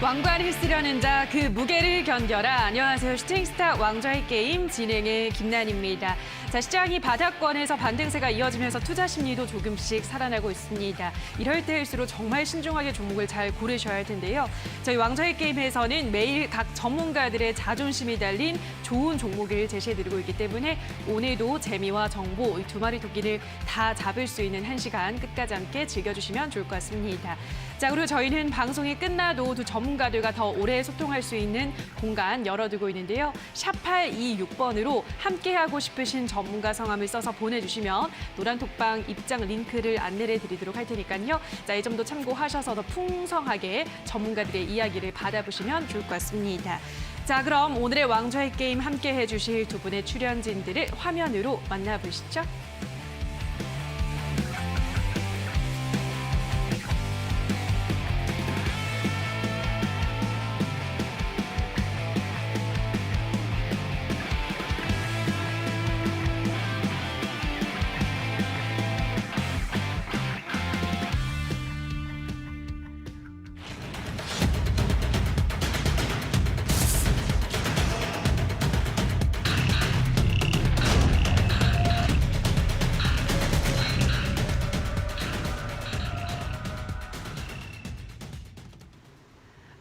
왕관을 쓰려는 자 그 무게를 견뎌라. 안녕하세요. 슈팅스타 왕좌의 게임 진행의 김난입니다. 자, 시장이 바닥권에서 반등세가 이어지면서 투자 심리도 조금씩 살아나고 있습니다. 이럴 때일수록 정말 신중하게 종목을 잘 고르셔야 할 텐데요. 저희 왕좌의 게임에서는 매일 각 전문가들의 자존심이 달린 좋은 종목을 제시해드리고 있기 때문에 오늘도 재미와 정보 이 두 마리 토끼를 다 잡을 수 있는 한 시간 끝까지 함께 즐겨주시면 좋을 것 같습니다. 자, 그리고 저희는 방송이 끝나도 두 전문가들과 더 오래 소통할 수 있는 공간 열어두고 있는데요. 샵826번으로 함께하고 싶으신 전문가 성함을 써서 보내주시면 노란톡방 입장 링크를 안내를 드리도록 할 테니까요. 자, 이 점도 참고하셔서 더 풍성하게 전문가들의 이야기를 받아보시면 좋을 것 같습니다. 자, 그럼 오늘의 왕좌의 게임 함께 해주실 두 분의 출연진들을 화면으로 만나보시죠.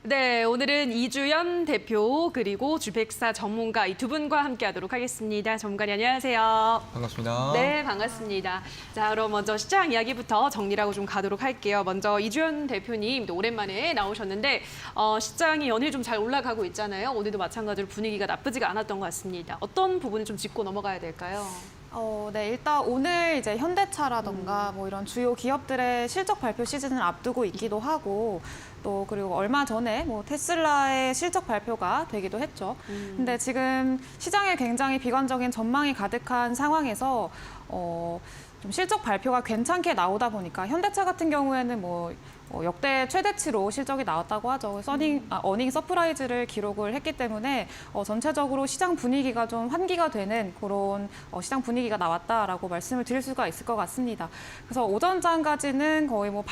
네, 오늘은 이주연 대표 그리고 주백사 전문가 이 두 분과 함께하도록 하겠습니다. 전문가님 안녕하세요. 반갑습니다. 네, 반갑습니다. 자, 그럼 먼저 시장 이야기부터 정리하고 좀 가도록 할게요. 먼저 이주연 대표님 오랜만에 나오셨는데 시장이 연일 좀 잘 올라가고 있잖아요. 오늘도 마찬가지로 분위기가 나쁘지가 않았던 것 같습니다. 어떤 부분을 좀 짚고 넘어가야 될까요? 네, 일단 오늘 이제 현대차라던가 뭐 이런 주요 기업들의 실적 발표 시즌을 앞두고 있기도 하고 또 그리고 얼마 전에 뭐 테슬라의 실적 발표가 되기도 했죠. 근데 지금 시장에 굉장히 비관적인 전망이 가득한 상황에서 좀 실적 발표가 괜찮게 나오다 보니까 현대차 같은 경우에는 역대 최대치로 실적이 나왔다고 하죠. 그래서 어닝 서프라이즈를 기록을 했기 때문에 전체적으로 시장 분위기가 좀 환기가 되는 그런 시장 분위기가 나왔다라고 말씀을 드릴 수가 있을 것 같습니다. 그래서 오전장까지는 거의 뭐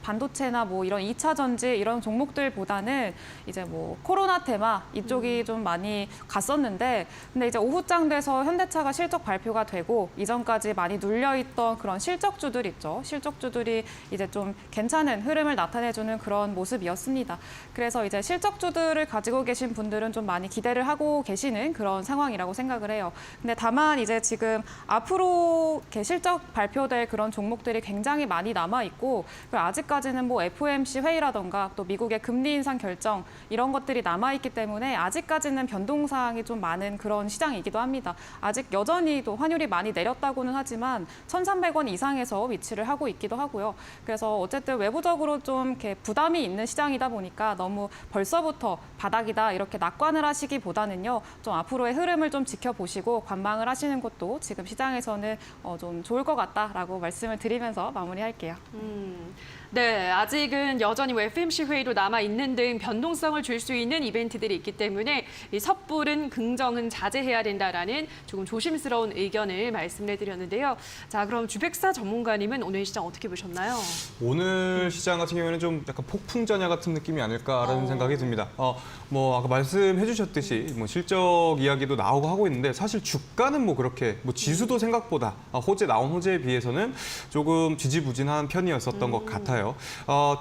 반도체나 뭐 이런 2차 전지 이런 종목들보다는 이제 뭐 코로나 테마 이쪽이 좀 많이 갔었는데 근데 이제 오후장 돼서 현대차가 실적 발표가 되고 이전까지 많이 눌려있던 그런 실적주들 있죠. 실적주들이 이제 좀 괜찮은 흐름을 나타내주는 그런 모습이었습니다. 그래서 이제 실적주들을 가지고 계신 분들은 좀 많이 기대를 하고 계시는 그런 상황이라고 생각을 해요. 근데 다만 이제 지금 앞으로 이렇게 실적 발표될 그런 종목들이 굉장히 많이 남아있고 아직까지는 뭐 FOMC 회의라던가 또 미국의 금리 인상 결정 이런 것들이 남아있기 때문에 아직까지는 변동사항이 좀 많은 그런 시장이기도 합니다. 아직 여전히 또 환율이 많이 내렸다고는 하지만 1,300원 이상에서 위치를 하고 있기도 하고요. 그래서 어쨌든 외부적으로 좀 이렇게 부담이 있는 시장이다 보니까 너무 벌써부터 바닥이다 이렇게 낙관을 하시기보다는요. 좀 앞으로의 흐름을 좀 지켜보시고 관망을 하시는 것도 지금 시장에서는 좀 좋을 것 같다라고 말씀을 드리면서 마무리할게요. 네, 아직은 여전히 FOMC 회의로 남아있는 등 변동성을 줄 수 있는 이벤트들이 있기 때문에 이 섣부른 긍정은 자제해야 된다라는 조금 조심스러운 의견을 말씀을 드렸는데요. 자, 그럼 주백사 전문가님은 오늘 시장 어떻게 보셨나요? 오늘 시장 같은 경우에는 좀 약간 폭풍 전야 같은 느낌이 아닐까라는 생각이 듭니다. 뭐 아까 말씀해 주셨듯이 뭐 실적 이야기도 나오고 하고 있는데 사실 주가는 뭐 그렇게 뭐 지수도 생각보다 나온 호재에 비해서는 조금 지지부진한 편이었었던 것 같아요.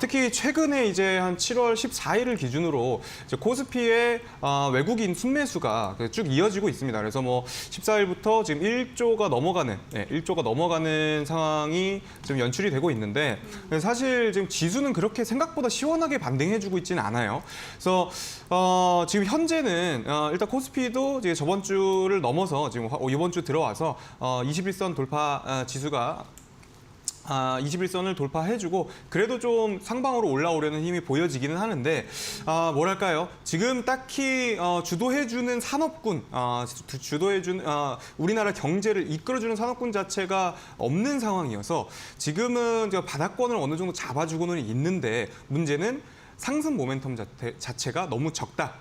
특히 최근에 이제 한 7월 14일을 기준으로 이제 코스피의 외국인 순매수가 쭉 이어지고 있습니다. 그래서 뭐 14일부터 지금 1조가 넘어가는 상황이 좀 연출이 되고 있는데 사실 지금 지수는 그렇게 생각보다 시원하게 반등해주고 있지는 않아요. 그래서 지금 현재는 일단 코스피도 이제 저번 주를 넘어서 지금 이번 주 들어와서 21선 돌파 지수가 21선을 돌파해주고 그래도 좀 상방으로 올라오려는 힘이 보여지기는 하는데 뭐랄까요? 지금 딱히 주도해주는 산업군, 주도해주는 우리나라 경제를 이끌어주는 산업군 자체가 없는 상황이어서 지금은 바닥권을 어느 정도 잡아주고는 있는데 문제는 상승 모멘텀 자체가 너무 적다.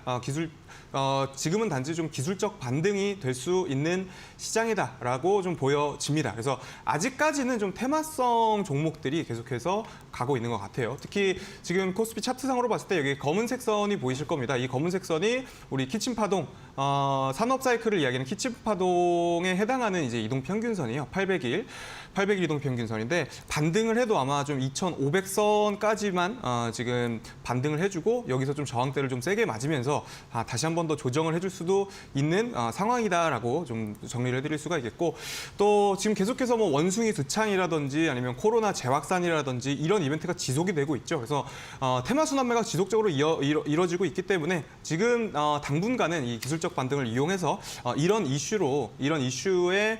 지금은 단지 좀 기술적 반등이 될 수 있는 시장이다라고 좀 보여집니다. 그래서 아직까지는 좀 테마성 종목들이 계속해서 가고 있는 것 같아요. 특히 지금 코스피 차트상으로 봤을 때 여기 검은색 선이 보이실 겁니다. 이 검은색 선이 우리 키친파동 산업 사이클을 이야기하는 키친파동에 해당하는 이제 이동 평균선이에요. 800일 이동 평균선인데 반등을 해도 아마 좀 2,500선까지만 지금 반등을 해주고 여기서 좀 저항대를 좀 세게 맞으면서 다시 한 번 더 조정을 해줄 수도 있는 상황이다라고 좀 정리를 해드릴 수가 있겠고 또 지금 계속해서 뭐 원숭이 두창이라든지 아니면 코로나 재확산이라든지 이런 이벤트가 지속이 되고 있죠. 그래서 테마 순환매가 지속적으로 이뤄지고 있기 때문에 지금 당분간은 이 기술적 반등을 이용해서 이런 이슈에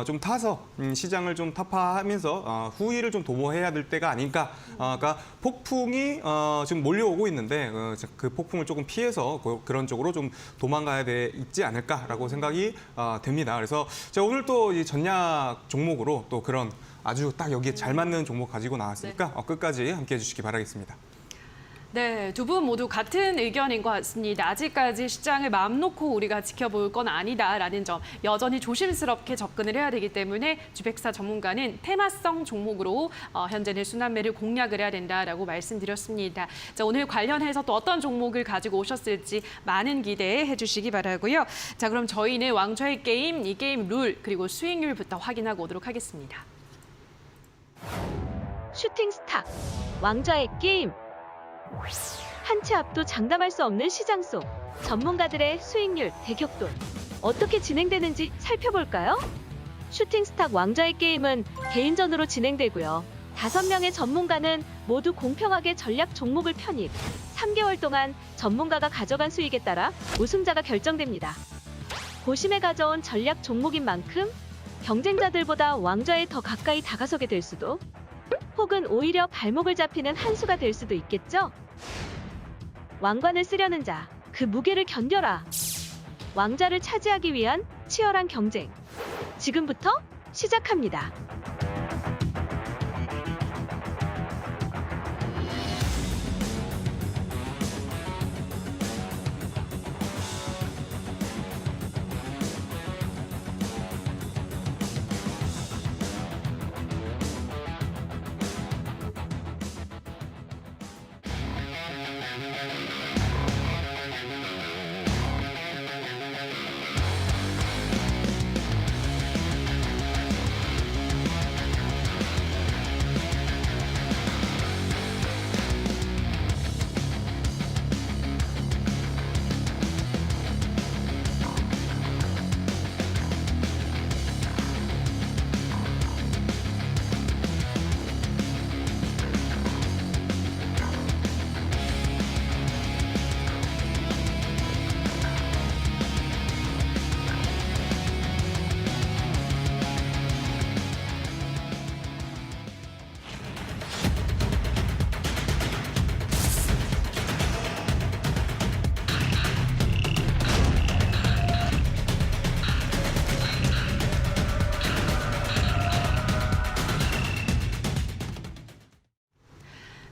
좀 타서 시장을 좀 타파하면서 후위를 좀 도모해야 될 때가 아닌가. 그러니까 폭풍이 지금 몰려오고 있는데 그 폭풍을 조금 피해서 그런 쪽으로 좀 도망가야 있지 않을까라고 생각이 됩니다. 그래서 제가 오늘 또 이 전략 종목으로 또 그런 아주 딱 여기에 잘 맞는 종목 가지고 나왔으니까 끝까지 함께해 주시기 바라겠습니다. 네, 두 분 모두 같은 의견인 것 같습니다. 아직까지 시장을 마음 놓고 우리가 지켜볼 건 아니다라는 점 여전히 조심스럽게 접근을 해야 되기 때문에 주백사 전문가는 테마성 종목으로 현재는 순환매를 공략을 해야 된다라고 말씀드렸습니다. 자, 오늘 관련해서 또 어떤 종목을 가지고 오셨을지 많은 기대해 주시기 바라고요. 자, 그럼 저희는 왕좌의 게임, 이 게임 룰 그리고 수익률부터 확인하고 오도록 하겠습니다. 슈팅스타, 왕좌의 게임. 한 치 앞도 장담할 수 없는 시장 속 전문가들의 수익률 대격돌 어떻게 진행되는지 살펴볼까요? 슈팅스탁 왕좌의 게임은 개인전으로 진행되고요. 5명의 전문가는 모두 공평하게 전략 종목을 편입. 3개월 동안 전문가가 가져간 수익에 따라 우승자가 결정됩니다. 고심에 가져온 전략 종목인 만큼 경쟁자들보다 왕좌에 더 가까이 다가서게 될 수도 혹은 오히려 발목을 잡히는 한 수가 될 수도 있겠죠? 왕관을 쓰려는 자, 그 무게를 견뎌라. 왕좌를 차지하기 위한 치열한 경쟁. 지금부터 시작합니다.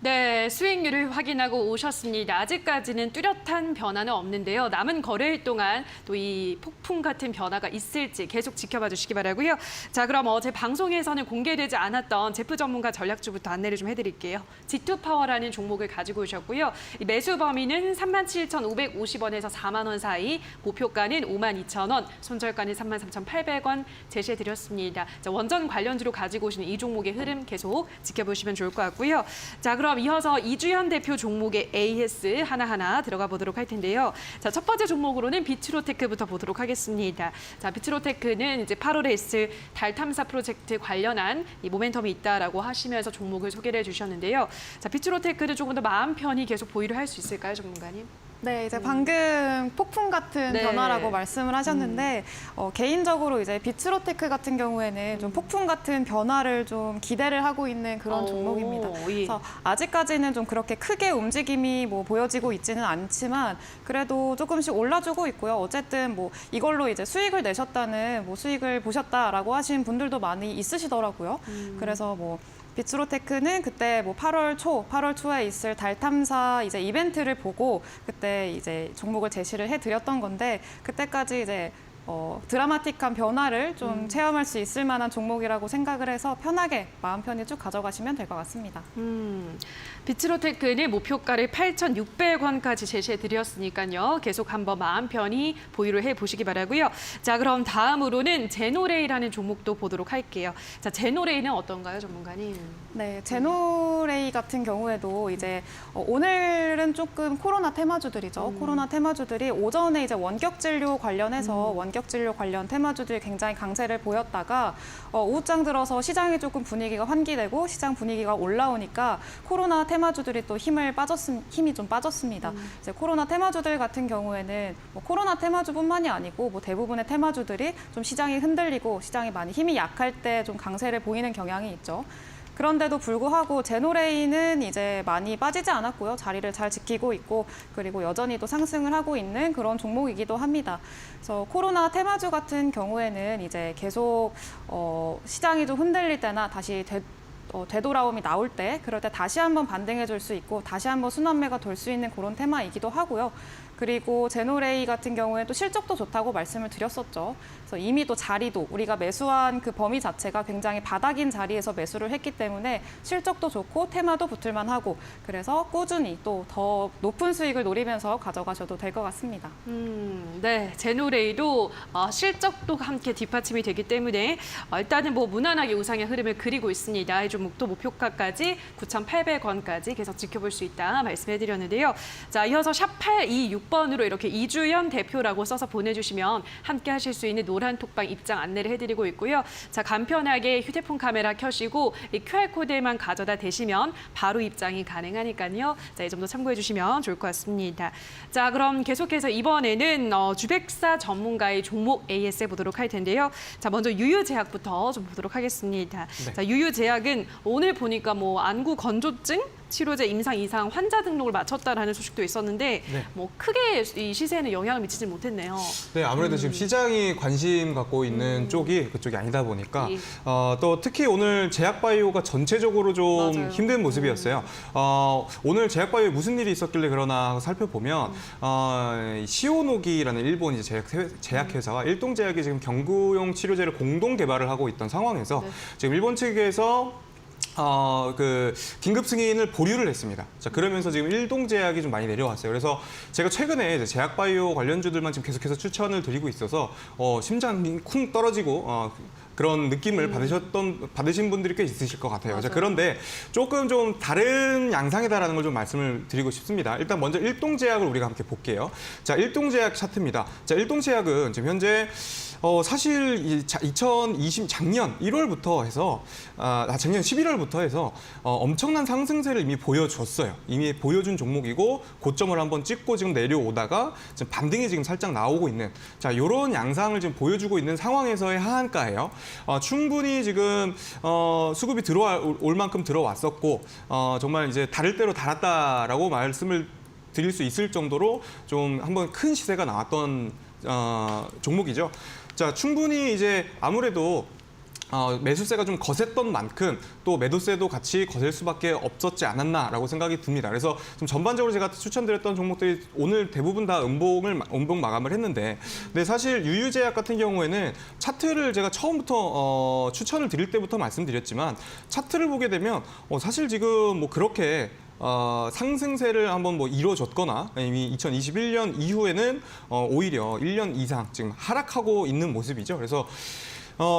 네, 수익률을 확인하고 오셨습니다. 아직까지는 뚜렷한 변화는 없는데요. 남은 거래일 동안 또 이 폭풍 같은 변화가 있을지 계속 지켜봐 주시기 바라고요. 자, 그럼 어제 방송에서는 공개되지 않았던 제프 전문가 전략주부터 안내를 좀 해드릴게요. G2파워라는 종목을 가지고 오셨고요. 이 매수 범위는 37,550원에서 4만 원 사이, 목표가는 52,000원, 손절가는 33,800원 제시해드렸습니다. 자, 원전 관련주로 가지고 오시는 이 종목의 흐름 계속 지켜보시면 좋을 것 같고요. 자, 그럼 이어서 이주현 대표 종목의 AS 하나하나 들어가 보도록 할 텐데요. 자, 첫 번째 종목으로는 비트로테크부터 보도록 하겠습니다. 자, 비트로테크는 이제 8월에 있을 달 탐사 프로젝트 관련한 이 모멘텀이 있다라고 하시면서 종목을 소개를 해주셨는데요. 자, 비트로테크는 조금 더 마음 편히 계속 보유를 할 수 있을까요, 전문가님? 네, 이제 방금 폭풍 같은 네. 변화라고 말씀을 하셨는데 개인적으로 이제 비트로테크 같은 경우에는 좀 폭풍 같은 변화를 좀 기대를 하고 있는 그런 종목입니다. 예. 그래서 아직까지는 좀 그렇게 크게 움직임이 뭐 보여지고 있지는 않지만 그래도 조금씩 올라주고 있고요. 어쨌든 뭐 이걸로 이제 수익을 내셨다는 뭐 수익을 보셨다라고 하신 분들도 많이 있으시더라고요. 그래서 뭐 비츠로테크는 그때 뭐 8월 초에 있을 달 탐사 이제 이벤트를 보고 그때 이제 종목을 제시를 해드렸던 건데 그때까지 이제 드라마틱한 변화를 좀 체험할 수 있을 만한 종목이라고 생각을 해서 편하게 마음 편히 쭉 가져가시면 될 것 같습니다. 비츠로테크는 목표가를 8,600원까지 제시해드렸으니까요. 계속 한번 마음 편히 보유를 해보시기 바라고요. 자, 그럼 다음으로는 제노레이라는 종목도 보도록 할게요. 자, 제노레이는 어떤가요, 전문가님? 네, 제노레이 같은 경우에도 이제 오늘은 조금 코로나 테마주들이죠. 코로나 테마주들이 오전에 이제 원격 진료 관련해서 원격 진료 관련 테마주들이 굉장히 강세를 보였다가 오후장 들어서 시장이 조금 분위기가 환기되고 시장 분위기가 올라오니까 코로나 테마주들이 또 힘이 좀 빠졌습니다. 이제 코로나 테마주들 같은 경우에는 뭐 코로나 테마주뿐만이 아니고 뭐 대부분의 테마주들이 좀 시장이 흔들리고 시장이 많이 힘이 약할 때 좀 강세를 보이는 경향이 있죠. 그런데도 불구하고 제노레이는 이제 많이 빠지지 않았고요. 자리를 잘 지키고 있고 그리고 여전히 또 상승을 하고 있는 그런 종목이기도 합니다. 그래서 코로나 테마주 같은 경우에는 이제 계속 시장이 좀 흔들릴 때나 다시 되돌아옴이 나올 때 그럴 때 다시 한번 반등해 줄 수 있고 다시 한번 순환매가 돌 수 있는 그런 테마이기도 하고요. 그리고 제노레이 같은 경우에 또 실적도 좋다고 말씀을 드렸었죠. 그래서 이미 또 자리도 우리가 매수한 그 범위 자체가 굉장히 바닥인 자리에서 매수를 했기 때문에 실적도 좋고 테마도 붙을만 하고 그래서 꾸준히 또 더 높은 수익을 노리면서 가져가셔도 될 것 같습니다. 네, 제노레이도 실적도 함께 뒷받침이 되기 때문에 일단은 뭐 무난하게 우상의 흐름을 그리고 있습니다. 이 종목도 목표가까지 9,800원까지 계속 지켜볼 수 있다 말씀해드렸는데요. 자, 이어서 샵 826번으로 이렇게 이주연 대표라고 써서 보내주시면 함께 하실 수 있는 노란 톡방 입장 안내를 해드리고 있고요. 자, 간편하게 휴대폰 카메라 켜시고 이 QR코드에만 가져다 대시면 바로 입장이 가능하니까요. 자, 이 점도 참고해 주시면 좋을 것 같습니다. 자, 그럼 계속해서 이번에는 주백사 전문가의 종목 AS 보도록 할 텐데요. 자, 먼저 유유제약부터 좀 보도록 하겠습니다. 네. 자, 유유제약은 오늘 보니까 뭐 안구 건조증 치료제 임상 이상 환자 등록을 마쳤다라는 소식도 있었는데 네. 뭐 크게 이 시세에는 영향을 미치지 못했네요. 네, 아무래도 지금 시장이 관심 갖고 있는 쪽이 그쪽이 아니다 보니까 예. 또 특히 오늘 제약바이오가 전체적으로 좀 맞아요. 힘든 모습이었어요. 오늘 제약바이오에 무슨 일이 있었길래 그러나 하고 살펴보면 시오노기라는 일본 이제 제약회사와 일동제약이 지금 경구용 치료제를 공동 개발을 하고 있던 상황에서 네. 지금 일본 측에서 그 긴급 승인을 보류를 했습니다. 자, 그러면서 지금 일동제약이 좀 많이 내려왔어요. 그래서 제가 최근에 이제 제약바이오 관련주들만 지금 계속해서 추천을 드리고 있어서 심장이 쿵 떨어지고 그런 느낌을 받으신 분들이 꽤 있으실 것 같아요. 자, 그런데 조금 좀 다른 양상이다라는 걸 좀 말씀을 드리고 싶습니다. 일단 먼저 일동제약을 우리가 함께 볼게요. 자, 일동제약 차트입니다. 자, 일동제약은 지금 현재 사실 작년 1월부터 해서 작년 11월부터 해서 엄청난 상승세를 이미 보여줬어요. 이미 보여준 종목이고 고점을 한번 찍고 지금 내려오다가 지금 반등이 지금 살짝 나오고 있는 자, 이런 양상을 지금 보여주고 있는 상황에서의 하한가예요. 충분히 지금 수급이 들어올 만큼 들어왔었고 정말 이제 다를 대로 달았다라고 말씀을 드릴 수 있을 정도로 좀 한번 큰 시세가 나왔던 종목이죠. 자, 충분히 이제 아무래도 매수세가 좀 거셌던 만큼 또 매도세도 같이 거셀 수밖에 없었지 않았나라고 생각이 듭니다. 그래서 좀 전반적으로 제가 추천드렸던 종목들이 오늘 대부분 다 음봉 마감을 했는데, 근데 사실 유유제약 같은 경우에는 차트를 제가 처음부터 추천을 드릴 때부터 말씀드렸지만 차트를 보게 되면 사실 지금 뭐 그렇게 상승세를 한번 뭐 이뤄줬거나 이미 2021년 이후에는 오히려 1년 이상 지금 하락하고 있는 모습이죠. 그래서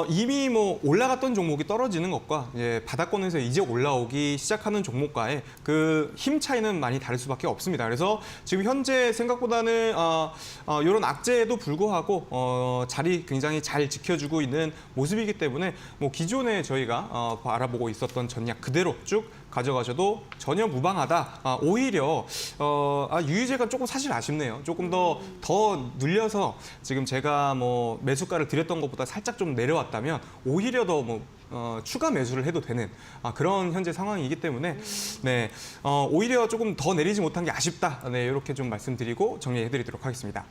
이미 뭐 올라갔던 종목이 떨어지는 것과 바닥권에서 이제 올라오기 시작하는 종목과의 그 힘 차이는 많이 다를 수밖에 없습니다. 그래서 지금 현재 생각보다는 이런 악재에도 불구하고 자리 굉장히 잘 지켜주고 있는 모습이기 때문에 뭐 기존에 저희가 알아보고 있었던 전략 그대로 쭉 가져가셔도 전혀 무방하다. 오히려 유유제가 조금 사실 아쉽네요. 조금 더 눌려서 지금 제가 뭐 매수가를 드렸던 것보다 살짝 좀 내려왔다면 오히려 더 뭐 추가 매수를 해도 되는 그런 현재 상황이기 때문에 네, 오히려 조금 더 내리지 못한 게 아쉽다. 네, 이렇게 좀 말씀드리고 정리해드리도록 하겠습니다.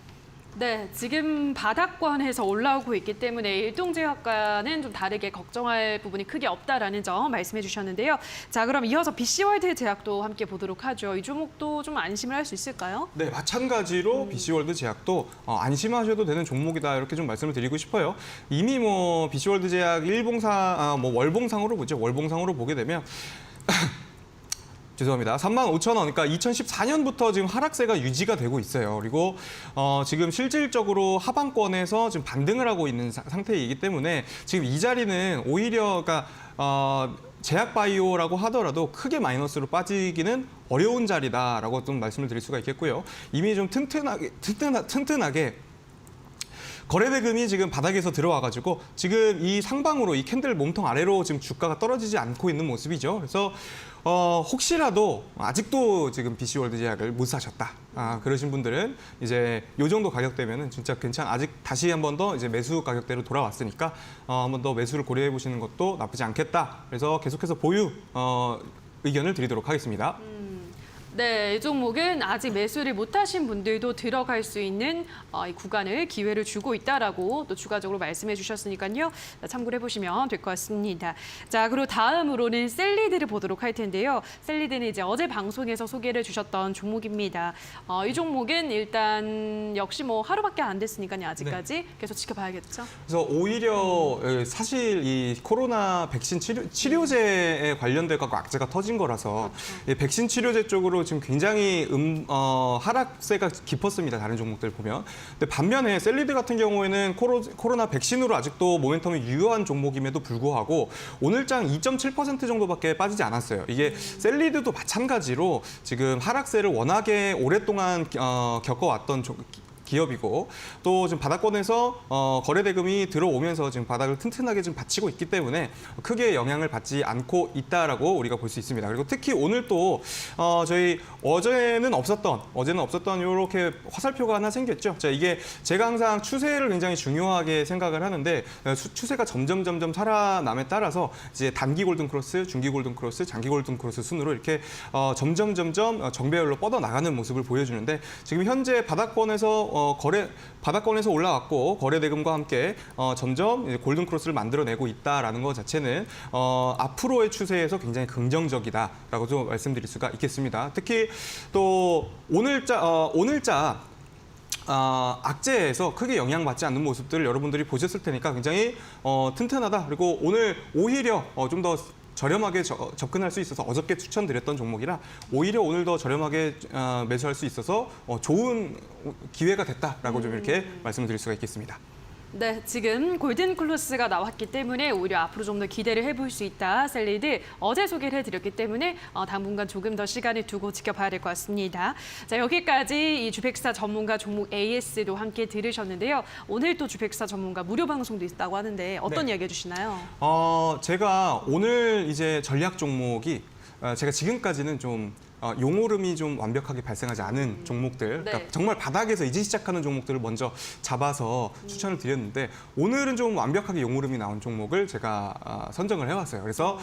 네, 지금 바닥권에서 올라오고 있기 때문에 일동제약과는 좀 다르게 걱정할 부분이 크게 없다라는 점 말씀해 주셨는데요. 자, 그럼 이어서 BC월드 제약도 함께 보도록 하죠. 이 종목도 좀 안심을 할 수 있을까요? 네, 마찬가지로 BC월드 제약도 안심하셔도 되는 종목이다 이렇게 좀 말씀을 드리고 싶어요. 이미 뭐 BC월드 제약 월봉상으로 보죠. 월봉상으로 보게 되면 죄송합니다. 35,000원, 그러니까 2014년부터 지금 하락세가 유지가 되고 있어요. 그리고 지금 실질적으로 하방권에서 지금 반등을 하고 있는 상태이기 때문에 지금 이 자리는 오히려 그러니까 제약바이오라고 하더라도 크게 마이너스로 빠지기는 어려운 자리다라고 좀 말씀을 드릴 수가 있겠고요. 이미 좀 튼튼하게 거래대금이 지금 바닥에서 들어와가지고 지금 이 상방으로 이 캔들 몸통 아래로 지금 주가가 떨어지지 않고 있는 모습이죠. 그래서 혹시라도 아직도 지금 BC월드 제약을 못 사셨다. 그러신 분들은 이제 요 정도 가격대면은 진짜 아직 다시 한 번 더 이제 매수 가격대로 돌아왔으니까 한 번 더 매수를 고려해 보시는 것도 나쁘지 않겠다. 그래서 계속해서 보유 의견을 드리도록 하겠습니다. 네, 이 종목은 아직 매수를 못하신 분들도 들어갈 수 있는 이 구간을 기회를 주고 있다라고 또 추가적으로 말씀해 주셨으니까요. 참고를 해보시면 될 것 같습니다. 자, 그리고 다음으로는 셀리드를 보도록 할 텐데요. 셀리드는 이제 어제 방송에서 소개를 주셨던 종목입니다. 이 종목은 일단 역시 뭐 하루밖에 안 됐으니까요. 아직까지 계속 지켜봐야겠죠. 그래서 오히려 사실 이 코로나 백신 치료제에 관련돼 갖고 악재가 터진 거라서 이 백신 치료제 쪽으로 지금 굉장히 하락세가 깊었습니다. 다른 종목들 보면. 근데 반면에 셀리드 같은 경우에는 코로나 백신으로 아직도 모멘텀이 유효한 종목임에도 불구하고 오늘장 2.7% 정도밖에 빠지지 않았어요. 이게 셀리드도 마찬가지로 지금 하락세를 워낙에 오랫동안 겪어왔던 기업이고 또 지금 바닥권에서 거래대금이 들어오면서 지금 바닥을 튼튼하게 지금 받치고 있기 때문에 크게 영향을 받지 않고 있다라고 우리가 볼 수 있습니다. 그리고 특히 오늘 또 저희 어제는 없었던 이렇게 화살표가 하나 생겼죠. 자, 이게 제가 항상 추세를 굉장히 중요하게 생각을 하는데 추세가 점점 살아남에 따라서 이제 단기 골든 크로스, 중기 골든 크로스, 장기 골든 크로스 순으로 이렇게 점점 정배열로 뻗어 나가는 모습을 보여주는데 지금 현재 바닥권에서 올라왔고 거래대금과 함께 점점 이제 골든 크로스를 만들어내고 있다라는 것 자체는 앞으로의 추세에서 굉장히 긍정적이다라고 좀 말씀드릴 수가 있겠습니다. 특히 또 오늘자 악재에서 크게 영향받지 않는 모습들을 여러분들이 보셨을 테니까 굉장히 튼튼하다. 그리고 오늘 오히려 좀 더 저렴하게 접근할 수 있어서 어저께 추천드렸던 종목이라 오히려 오늘 더 저렴하게 매수할 수 있어서 좋은 기회가 됐다라고 좀 이렇게 말씀을 드릴 수가 있겠습니다. 네, 지금 골든 클로스가 나왔기 때문에 오히려 앞으로 좀 더 기대를 해볼 수 있다. 셀리드 어제 소개를 해드렸기 때문에 당분간 조금 더 시간을 두고 지켜봐야 될 것 같습니다. 자, 여기까지 이 주백사 전문가 종목 AS도 함께 들으셨는데요. 오늘 또 주백사 전문가 무료 방송도 있다고 하는데 어떤 이야기 해주시나요? 제가 오늘 이제 전략 종목이 제가 지금까지는 좀 용오름이 좀 완벽하게 발생하지 않은 종목들, 그러니까 정말 바닥에서 이제 시작하는 종목들을 먼저 잡아서 추천을 드렸는데 오늘은 좀 완벽하게 용오름이 나온 종목을 제가 선정을 해왔어요. 그래서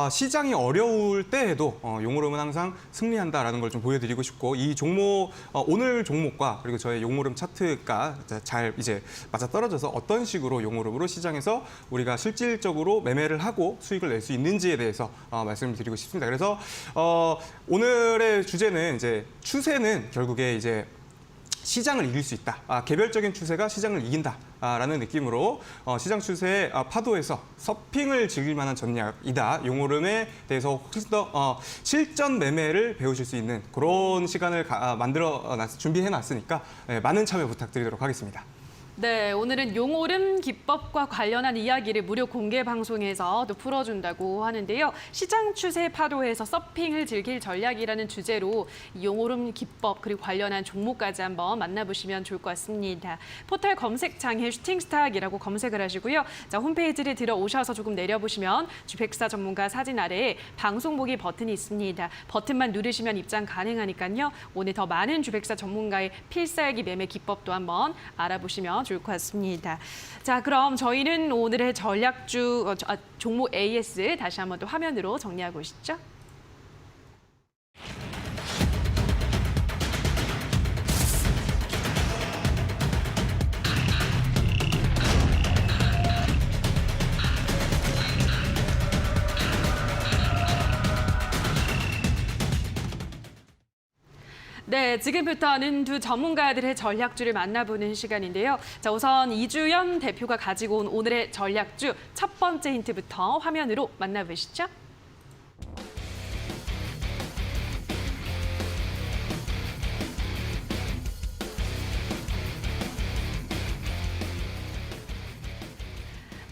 시장이 어려울 때에도 용오름은 항상 승리한다라는 걸 좀 보여드리고 싶고 이 종목 오늘 종목과 그리고 저의 용오름 차트가 잘 이제 맞아 떨어져서 어떤 식으로 용오름으로 시장에서 우리가 실질적으로 매매를 하고 수익을 낼 수 있는지에 대해서 말씀을 드리고 싶습니다. 그래서 오늘의 주제는 이제 추세는 결국에 이제 시장을 이길 수 있다. 개별적인 추세가 시장을 이긴다라는 느낌으로 시장 추세의 파도에서 서핑을 즐길 만한 전략이다. 용오름에 대해서 훨씬 더 실전 매매를 배우실 수 있는 그런 시간을 준비해놨으니까 많은 참여 부탁드리도록 하겠습니다. 네, 오늘은 용오름 기법과 관련한 이야기를 무료 공개 방송에서 또 풀어준다고 하는데요. 시장 추세 파도에서 서핑을 즐길 전략이라는 주제로 용오름 기법 그리고 관련한 종목까지 한번 만나보시면 좋을 것 같습니다. 포털 검색창에 슈팅스탁이라고 검색을 하시고요. 자, 홈페이지를 들어오셔서 조금 내려보시면 주백사 전문가 사진 아래에 방송 보기 버튼이 있습니다. 버튼만 누르시면 입장 가능하니까요. 오늘 더 많은 주백사 전문가의 필살기 매매 기법도 한번 알아보시면 좋을 것 같습니다. 자, 그럼 저희는 오늘의 전략주 종목 AS 다시 한번 또 화면으로 정리하고 오시죠. 네, 지금부터는 두 전문가들의 전략주를 만나보는 시간인데요. 자, 우선 이주연 대표가 가지고 온 오늘의 전략주 첫 번째 힌트부터 화면으로 만나보시죠.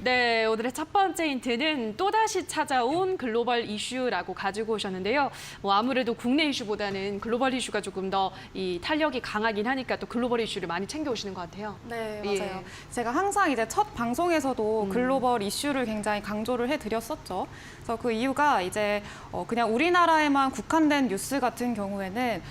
네, 오늘의 첫 번째 힌트는 또다시 찾아온 글로벌 이슈라고 가지고 오셨는데요. 뭐 아무래도 국내 이슈보다는 글로벌 이슈가 조금 더 이 탄력이 강하긴 하니까 또 글로벌 이슈를 많이 챙겨오시는 것 같아요. 네, 예. 맞아요. 제가 항상 이제 첫 방송에서도 글로벌 이슈를 굉장히 강조를 해드렸었죠. 그래서 그 이유가 이제 그냥 우리나라에만 국한된 뉴스 같은 경우에는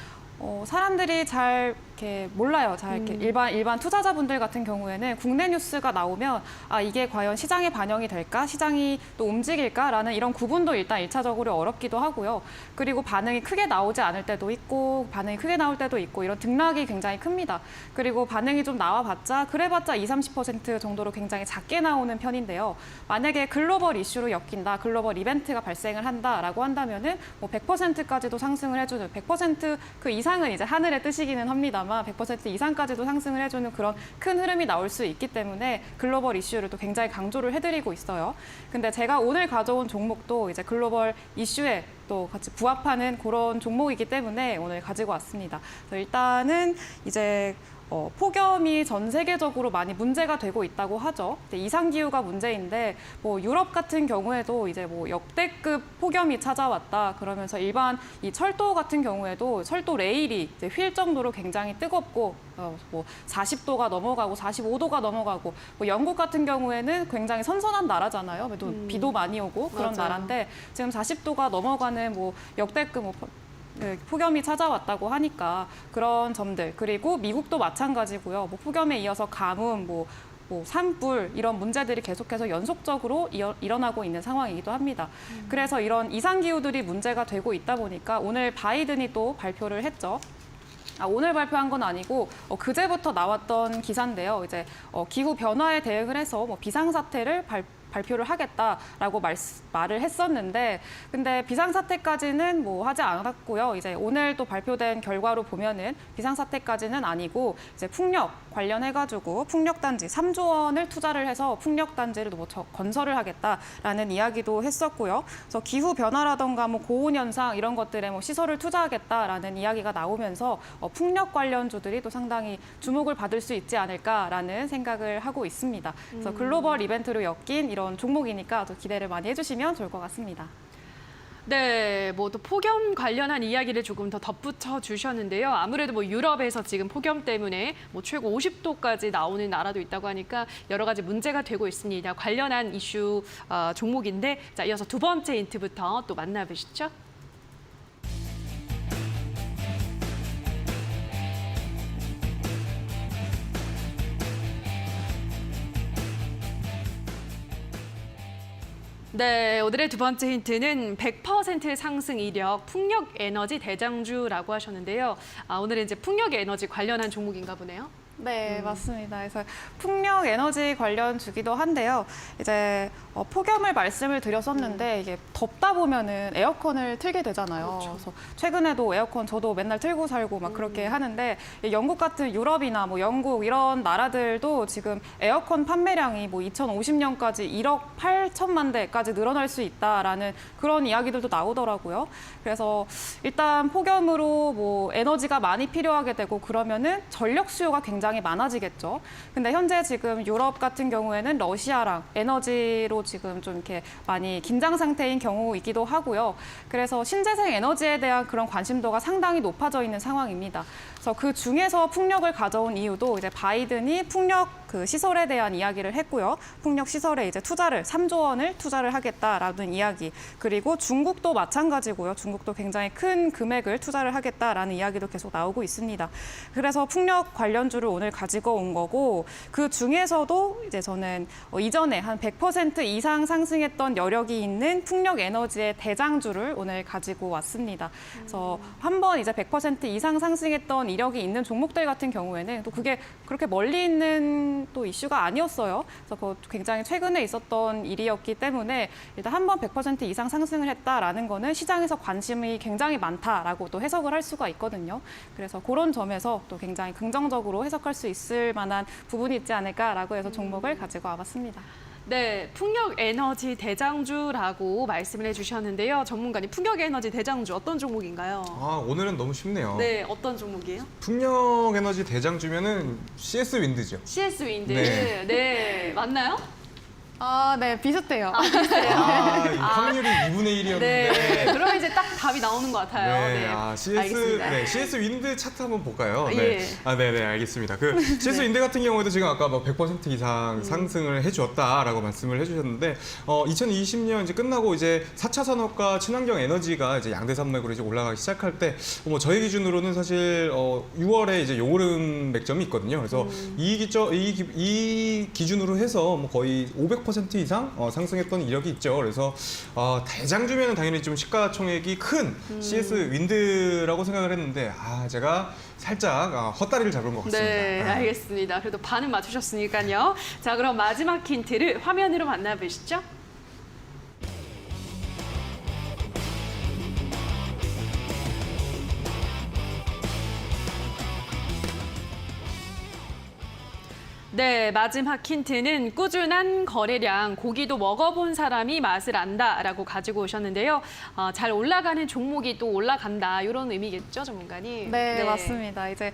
사람들이 잘 이렇게 몰라요. 잘 이렇게 일반 투자자분들 같은 경우에는 국내 뉴스가 나오면 아 이게 과연 시장에 반영이 될까? 시장이 또 움직일까라는 이런 구분도 일단 1차적으로 어렵기도 하고요. 그리고 반응이 크게 나오지 않을 때도 있고 반응이 크게 나올 때도 있고 이런 등락이 굉장히 큽니다. 그리고 반응이 좀 나와봤자 그래봤자 20-30% 정도로 굉장히 작게 나오는 편인데요. 만약에 글로벌 이슈로 엮인다, 글로벌 이벤트가 발생을 한다라고 한다면은 뭐 100%까지도 상승을 해주는 100% 그 이상은 이제 하늘의 뜻이기는 합니다만 100% 이상까지도 상승을 해주는 그런 큰 흐름이 나올 수 있기 때문에 글로벌 이슈를 또 굉장히 강조를 해드리고 있어요. 근데 제가 오늘 가져온 종목도 이제 글로벌 이슈에 또 같이 부합하는 그런 종목이기 때문에 오늘 가지고 왔습니다. 그래서 일단은 이제 폭염이 전 세계적으로 많이 문제가 되고 있다고 하죠. 이상 기후가 문제인데 뭐 유럽 같은 경우에도 이제 뭐 역대급 폭염이 찾아왔다 그러면서 일반 이 철도 같은 경우에도 철도 레일이 이제 휠 정도로 굉장히 뜨겁고 뭐 40도가 넘어가고 45도가 넘어가고 뭐 영국 같은 경우에는 굉장히 선선한 나라잖아요. 그래도 비도 많이 오고 그런 맞아요. 나라인데 지금 40도가 넘어가는 뭐 역대급 네, 폭염이 찾아왔다고 하니까 그런 점들 그리고 미국도 마찬가지고요. 뭐 폭염에 이어서 가뭄, 뭐 산불 이런 문제들이 계속해서 연속적으로 일어나고 있는 상황이기도 합니다. 그래서 이런 이상 기후들이 문제가 되고 있다 보니까 오늘 바이든이 또 발표를 했죠. 오늘 발표한 건 아니고 그제부터 나왔던 기사인데요. 이제 기후 변화에 대응을 해서 뭐 비상사태를 발표를 하겠다라고 말을 했었는데 근데 비상사태까지는 뭐 하지 않았고요. 이제 오늘 또 발표된 결과로 보면은 비상사태까지는 아니고 이제 풍력 관련해가지고 풍력단지 3조 원을 투자를 해서 풍력단지를 뭐 건설을 하겠다라는 이야기도 했었고요. 그래서 기후 변화라던가 뭐 고온 현상 이런 것들에 뭐 시설을 투자하겠다라는 이야기가 나오면서 풍력 관련주들이 또 상당히 주목을 받을 수 있지 않을까라는 생각을 하고 있습니다. 그래서 글로벌 이벤트로 엮인 이런 종목이니까 또 기대를 많이 해주시면 좋을 것 같습니다. 네, 뭐 또 폭염 관련한 이야기를 조금 더 덧붙여 주셨는데요. 아무래도 뭐 유럽에서 지금 폭염 때문에 뭐 최고 50도까지 나오는 나라도 있다고 하니까 여러 가지 문제가 되고 있습니다. 관련한 이슈 종목인데 자, 이어서 두 번째 힌트부터 또 만나보시죠. 네, 오늘의 두 번째 힌트는 100% 상승 이력 풍력 에너지 대장주라고 하셨는데요. 오늘은 이제 풍력 에너지 관련한 종목인가 보네요. 네, 맞습니다. 그래서 풍력 에너지 관련 주기도 한데요. 이제 폭염을 말씀을 드렸었는데 이게 덥다 보면은 에어컨을 틀게 되잖아요. 그래서 최근에도 에어컨 저도 맨날 틀고 살고 막 그렇게 하는데 영국 같은 유럽이나 뭐 영국 이런 나라들도 지금 에어컨 판매량이 뭐 2050년까지 1억 8천만 대까지 늘어날 수 있다라는 그런 이야기들도 나오더라고요. 그래서 일단 폭염으로 뭐 에너지가 많이 필요하게 되고 그러면은 전력 수요가 굉장히 많아지겠죠. 근데 현재 지금 유럽 같은 경우에는 러시아랑 에너지로 지금 좀 이렇게 많이 긴장 상태인 경우이기도 하고요. 그래서 신재생 에너지에 대한 그런 관심도가 상당히 높아져 있는 상황입니다. 그래서 그 중에서 풍력을 가져온 이유도 이제 바이든이 풍력 그 시설에 대한 이야기를 했고요. 풍력 시설에 이제 3조 원을 투자를 하겠다라는 이야기. 그리고 중국도 마찬가지고요. 중국도 굉장히 큰 금액을 투자를 하겠다라는 이야기도 계속 나오고 있습니다. 그래서 풍력 관련주를 오늘 가지고 온 거고 그 중에서도 이제 저는 이전에 한 100% 이상 상승했던 여력이 있는 풍력 에너지의 대장주를 오늘 가지고 왔습니다. 그래서 한번 이제 100% 이상 상승했던 이력이 있는 종목들 같은 경우에는 또 그게 그렇게 멀리 있는 또 이슈가 아니었어요. 그래서 그 굉장히 최근에 있었던 일이었기 때문에 일단 한 번 100% 이상 상승을 했다라는 거는 시장에서 관심이 굉장히 많다라고 또 해석을 할 수가 있거든요. 그래서 그런 점에서 또 굉장히 긍정적으로 해석할 수 있을 만한 부분이 있지 않을까라고 해서 종목을 가지고 와봤습니다. 네, 풍력에너지 대장주라고 말씀을 해주셨는데요. 전문가님, 풍력에너지 대장주 어떤 종목인가요? 아, 오늘은 너무 쉽네요. 네, 어떤 종목이에요? 풍력에너지 대장주면은 CS 윈드죠. CS 윈드. 네. 네, 맞나요? 아, 네, 비슷해요. 이 확률이 2분의 1이었는데. 네, 그럼 이제 딱 답이 나오는 것 같아요. 네, 알겠습니다. CS 윈드 차트 한번 볼까요? 예. 네. 네, 알겠습니다. 그 CS 윈드 같은 경우에도 지금 아까 뭐 100% 이상 상승을 해주었다라고 말씀을 해주셨는데, 2020년 이제 끝나고 이제 4차 산업과 친환경 에너지가 이제 양대 산맥으로 이제 올라가기 시작할 때, 뭐 저희 기준으로는 사실 6월에 이제 요오름 맥점이 있거든요. 그래서 이 기준으로 해서 뭐 거의 500% 이상 상승했던 이력이 있죠. 그래서 대장주면은 당연히 좀 시가총액이 큰 CS 윈드라고 생각을 했는데 제가 살짝 헛다리를 잡은 것 같습니다. 네, 알겠습니다. 그래도 반은 맞추셨으니까요. 자, 그럼 마지막 힌트를 화면으로 만나보시죠. 네, 마지막 힌트는 꾸준한 거래량, 고기도 먹어본 사람이 맛을 안다라고 가지고 오셨는데요. 잘 올라가는 종목이 또 올라간다, 이런 의미겠죠, 전문가님? 네, 맞습니다. 이제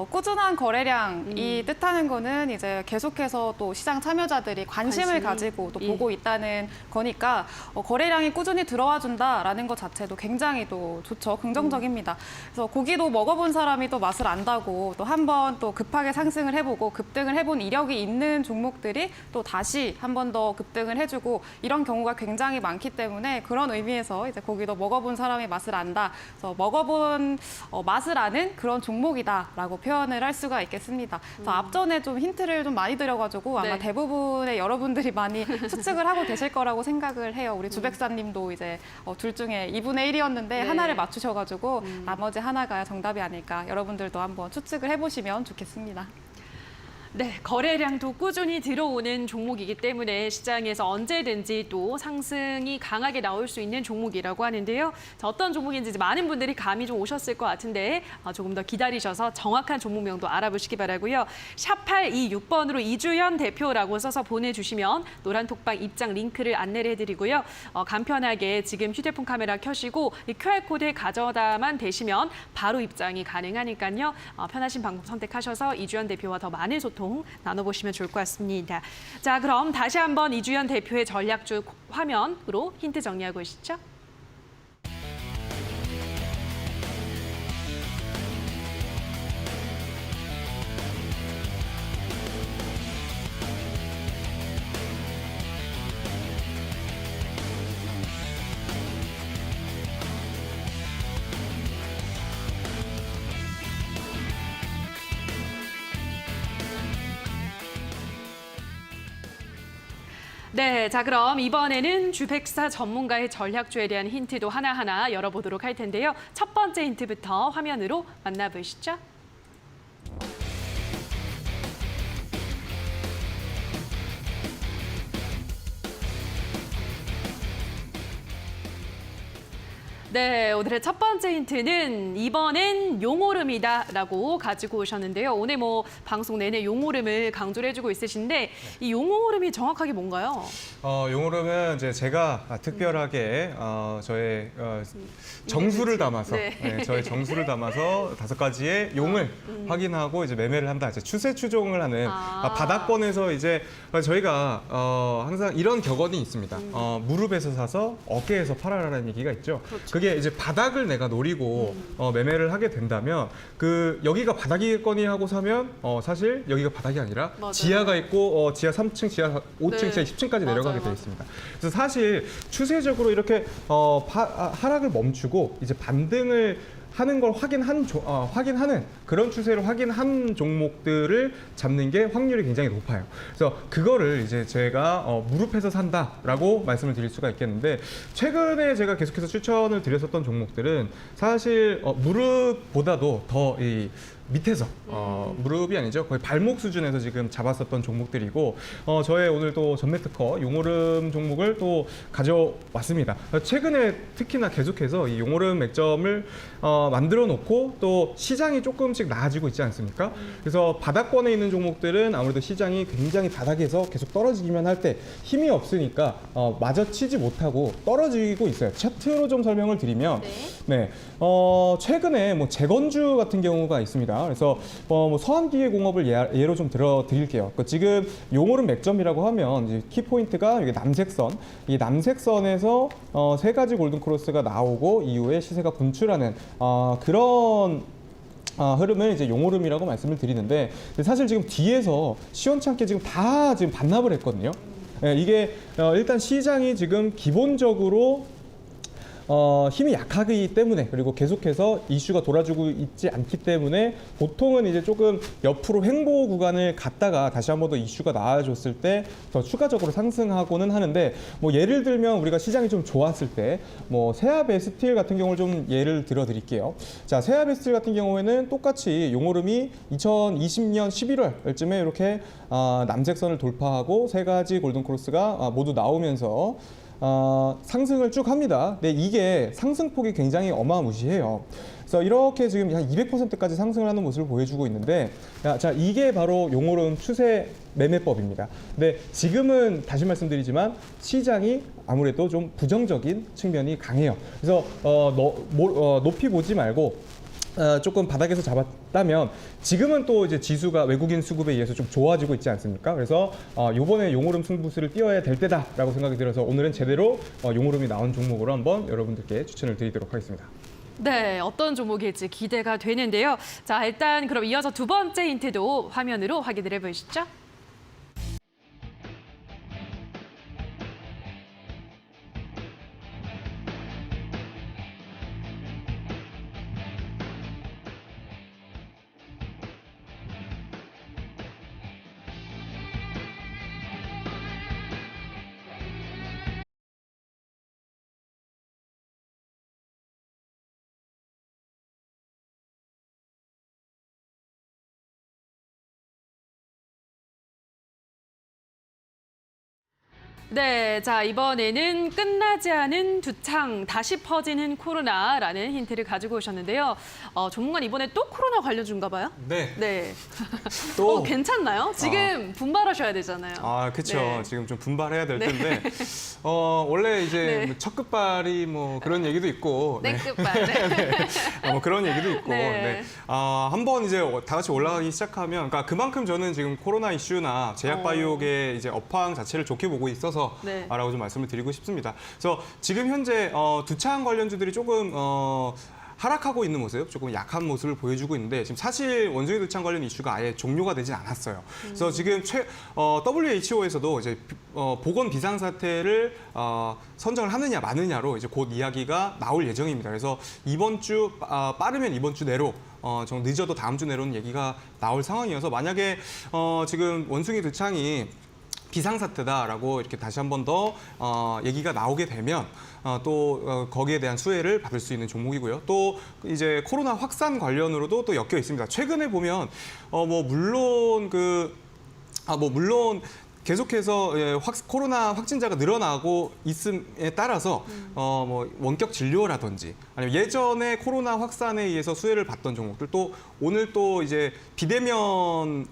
꾸준한 거래량이 뜻하는 거는 이제 계속해서 또 시장 참여자들이 관심을 가지고 또 보고 있다는 거니까 거래량이 꾸준히 들어와 준다라는 것 자체도 굉장히 또 좋죠, 긍정적입니다. 그래서 고기도 먹어본 사람이 또 맛을 안다고 또 한 번 또 급하게 상승을 해보고 급등을 해본 이력이 있는 종목들이 또 다시 한 번 더 급등을 해주고 이런 경우가 굉장히 많기 때문에 그런 의미에서 이제 고기도 먹어본 사람이 맛을 안다. 그래서 먹어본 맛을 아는 그런 종목이다라고 표현을 할 수가 있겠습니다. 그래서 앞전에 좀 힌트를 좀 많이 드려가지고 아마 네. 대부분의 여러분들이 많이 추측을 하고 계실 거라고 생각을 해요. 우리 주백사님도 이제 둘 중에 2분의 1이었는데 네. 하나를 맞추셔가지고 나머지 하나가 정답이 아닐까. 여러분들도 한번 추측을 해보시면 좋겠습니다. 네, 거래량도 꾸준히 들어오는 종목이기 때문에 시장에서 언제든지 또 상승이 강하게 나올 수 있는 종목이라고 하는데요. 자, 어떤 종목인지 많은 분들이 감이 좀 오셨을 것 같은데 조금 더 기다리셔서 정확한 종목명도 알아보시기 바라고요. 샵 826번으로 이주연 대표라고 써서 보내주시면 노란 톡방 입장 링크를 안내를 해드리고요. 간편하게 지금 휴대폰 카메라 켜시고 이 QR코드에 가져다만 대시면 바로 입장이 가능하니까요. 편하신 방법 선택하셔서 이주연 대표와 더 많은 소통 나눠보시면 좋을 것 같습니다. 자, 그럼 다시 한번 이주연 대표의 전략주 화면으로 힌트 정리하고 오시죠. 네, 자 그럼 이번에는 주백사 전문가의 전략주에 대한 힌트도 하나하나 열어보도록 할 텐데요. 첫 번째 힌트부터 화면으로 만나보시죠. 네, 오늘의 첫 번째 힌트는 이번엔 용오름이다라고 가지고 오셨는데요. 오늘 뭐 방송 내내 용오름을 강조를 해주고 있으신데 이 용오름이 정확하게 뭔가요? 용오름은 이제 제가 특별하게 저의 정수를 담아서 저의 정수를 담아서 5가지의 용을 확인하고 이제 매매를 한다. 이제 추세 추종을 하는 바닥권에서 이제 저희가 항상 이런 격언이 있습니다. 무릎에서 사서 어깨에서 팔아라는 얘기가 있죠. 그렇죠. 그게 이제 바닥을 내가 노리고 매매를 하게 된다면 여기가 바닥이겠거니 하고 사면 사실 여기가 바닥이 아니라 맞아요. 지하가 있고 지하 3층, 지하 5층, 네. 지하 10층까지 내려가게 맞아요. 되어 있습니다. 그래서 사실 추세적으로 이렇게 하락을 멈추고 이제 반등을 하는 걸 확인하는 그런 추세를 확인한 종목들을 잡는 게 확률이 굉장히 높아요. 그래서 그거를 이제 제가 무릎에서 산다라고 말씀을 드릴 수가 있겠는데 최근에 제가 계속해서 추천을 드렸었던 종목들은 사실 무릎보다도 더 밑에서 무릎이 아니죠. 거의 발목 수준에서 지금 잡았었던 종목들이고 저의 오늘 또 전매 특허 용오름 종목을 또 가져왔습니다. 최근에 특히나 계속해서 이 용오름 맥점을 만들어 놓고 또 시장이 조금씩 나아지고 있지 않습니까? 그래서 바닥권에 있는 종목들은 아무래도 시장이 굉장히 바닥에서 계속 떨어지기만 할 때 힘이 없으니까 마저치지 못하고 떨어지고 있어요. 차트로 좀 설명을 드리면 네. 최근에 뭐 재건주 같은 경우가 있습니다. 그래서 뭐 서한기계공업을 예로 좀 들어드릴게요. 지금 용오름 맥점이라고 하면 이제 키포인트가 여기 남색선, 이 남색선에서 세 가지 골든 크로스가 나오고 이후에 시세가 분출하는 그런 흐름을 이제 용오름이라고 말씀을 드리는데 사실 지금 뒤에서 시원찮게 지금 다 지금 반납을 했거든요. 네, 이게 일단 시장이 지금 기본적으로 힘이 약하기 때문에 그리고 계속해서 이슈가 돌아주고 있지 않기 때문에 보통은 이제 조금 옆으로 횡보 구간을 갔다가 다시 한 번 더 이슈가 나와줬을 때 더 추가적으로 상승하고는 하는데 뭐 예를 들면 우리가 시장이 좀 좋았을 때 뭐 세아베스틸 같은 경우를 좀 예를 들어 드릴게요. 자, 세아베스틸 같은 경우에는 똑같이 용오름이 2020년 11월쯤에 이렇게 남색선을 돌파하고 세 가지 골든 크로스가 모두 나오면서 상승을 쭉 합니다. 근데 이게 상승폭이 굉장히 어마무시해요. 그래서 이렇게 지금 한 200%까지 상승을 하는 모습을 보여주고 있는데, 자, 이게 바로 용오름 추세 매매법입니다. 근데 지금은 다시 말씀드리지만 시장이 아무래도 좀 부정적인 측면이 강해요. 그래서 높이 보지 말고 조금 바닥에서 잡았다면 지금은 또 이제 지수가 외국인 수급에 의해서 좀 좋아지고 있지 않습니까? 그래서 이번에 용오름 승부수를 띄워야 될 때다라고 생각이 들어서 오늘은 제대로 용오름이 나온 종목으로 한번 여러분들께 추천을 드리도록 하겠습니다. 네, 어떤 종목일지 기대가 되는데요. 자, 일단 그럼 이어서 두 번째 힌트도 화면으로 확인을 해보시죠. 네, 자, 이번에는 끝나지 않은 두창, 다시 퍼지는 코로나라는 힌트를 가지고 오셨는데요. 전문가는 이번에 또 코로나 관련주인가 봐요? 네. 네. 또 괜찮나요? 지금 분발하셔야 되잖아요. 그렇죠. 네. 지금 좀 분발해야 될 텐데 원래 이제 네. 첫 끝발이 뭐 그런 얘기도 있고 끝발. 네. 뭐 그런 얘기도 있고 네. 한번 이제 다 같이 올라가기 시작하면 그러니까 그만큼 저는 지금 코로나 이슈나 제약바이오계 이제 업황 자체를 좋게 보고 있어서 네. 라고 좀 말씀을 드리고 싶습니다. 그래서 지금 현재 두창 관련주들이 조금 하락하고 있는 모습, 조금 약한 모습을 보여주고 있는데 지금 사실 원숭이 두창 관련 이슈가 아예 종료가 되진 않았어요. 그래서 지금 WHO에서도 이제 보건 비상사태를 선정을 하느냐 마느냐로 이제 곧 이야기가 나올 예정입니다. 그래서 이번 주 빠르면 이번 주 내로 좀 늦어도 다음 주 내로는 얘기가 나올 상황이어서 만약에 지금 원숭이 두창이 비상사태다라고 이렇게 다시 한 번 더 얘기가 나오게 되면 또 거기에 대한 수혜를 받을 수 있는 종목이고요. 또 이제 코로나 확산 관련으로도 또 엮여 있습니다. 최근에 보면 물론 계속해서 코로나 확진자가 늘어나고 있음에 따라서 원격 진료라든지 아니면 예전에 코로나 확산에 의해서 수혜를 받던 종목들 또 오늘 또 이제 비대면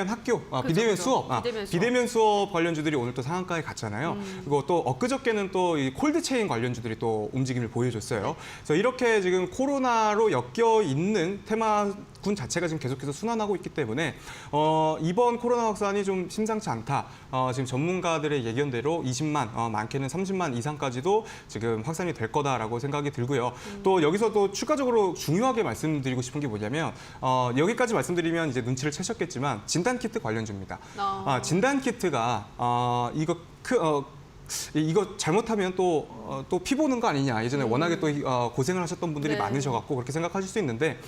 학교, 비대면 수업, 비대면 수업 관련주들이 오늘 또 상한가에 갔잖아요. 그리고 또 엊그저께는 또 이 콜드체인 관련주들이 또 움직임을 보여줬어요. 그래서 이렇게 지금 코로나로 엮여 있는 테마군 자체가 지금 계속해서 순환하고 있기 때문에 이번 코로나 확산이 좀 심상치 않다. 지금 전문가들의 예견대로 20만, 많게는 30만 이상까지도 지금 확산이 될 거다라고 생각이 들고요. 또 여기서 또 추가적으로 중요하게 말씀드리고 싶은 게 뭐냐면 여기까지 말씀드리면 이제 눈치를 채셨겠지만 진단키트 관련주입니다. 진단키트가 이거 잘못하면 또 피 보는 거 아니냐. 예전에 워낙에 또 고생을 하셨던 분들이 네. 많으셔갖고 그렇게 생각하실 수 있는데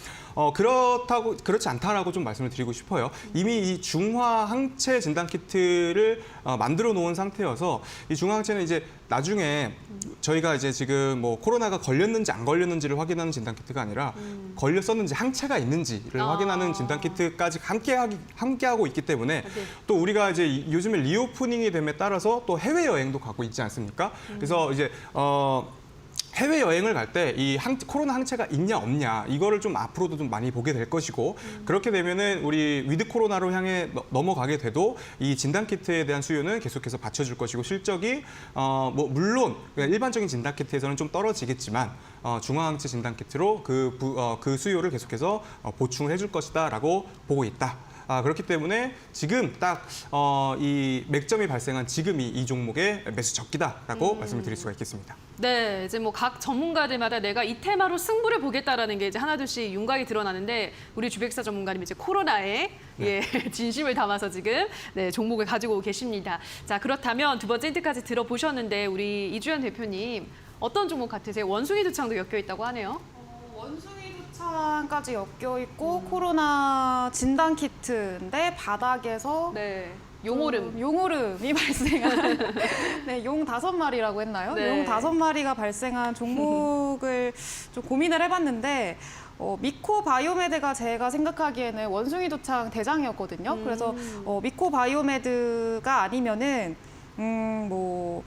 그렇지 않다라고 좀 말씀을 드리고 싶어요. 이미 이 중화 항체 진단 키트를 만들어 놓은 상태여서 이 중화 항체는 이제 나중에 저희가 이제 지금 뭐 코로나가 걸렸는지 안 걸렸는지를 확인하는 진단키트가 아니라 걸렸었는지 항체가 있는지를 확인하는 진단키트까지 함께하고 있기 때문에 또 우리가 이제 요즘에 리오프닝이 됨에 따라서 또 해외여행도 가고 있지 않습니까? 그래서 이제 해외 여행을 갈 때 이 코로나 항체가 있냐 없냐 이거를 좀 앞으로도 좀 많이 보게 될 것이고 그렇게 되면은 우리 위드 코로나로 향해 넘어가게 돼도 이 진단 키트에 대한 수요는 계속해서 받쳐줄 것이고 실적이 뭐 물론 일반적인 진단 키트에서는 좀 떨어지겠지만 중화항체 진단 키트로 그 수요를 계속해서 보충을 해줄 것이다라고 보고 있다. 그렇기 때문에 지금 딱 이 맥점이 발생한 지금이 이 종목의 매수 적기다라고 말씀을 드릴 수가 있겠습니다. 네, 이제 뭐 각 전문가들마다 내가 이 테마로 승부를 보겠다라는 게 이제 하나둘씩 윤곽이 드러나는데 우리 주백사 전문가님 이제 코로나에 진심을 담아서 지금 종목을 가지고 계십니다. 자, 그렇다면 두 번째 힌트까지 들어보셨는데 우리 이주연 대표님 어떤 종목 같으세요? 원숭이 두창도 엮여 있다고 하네요. 원숭이 두창까지 엮여 있고 코로나 진단 키트인데 바닥에서 용오름이 발생한 용 5마리라고 했나요? 네. 용 5마리가 발생한 종목을 좀 고민을 해봤는데 미코바이오메드가 제가 생각하기에는 원숭이 두창 대장이었거든요. 그래서 미코바이오메드가 아니면은 뭐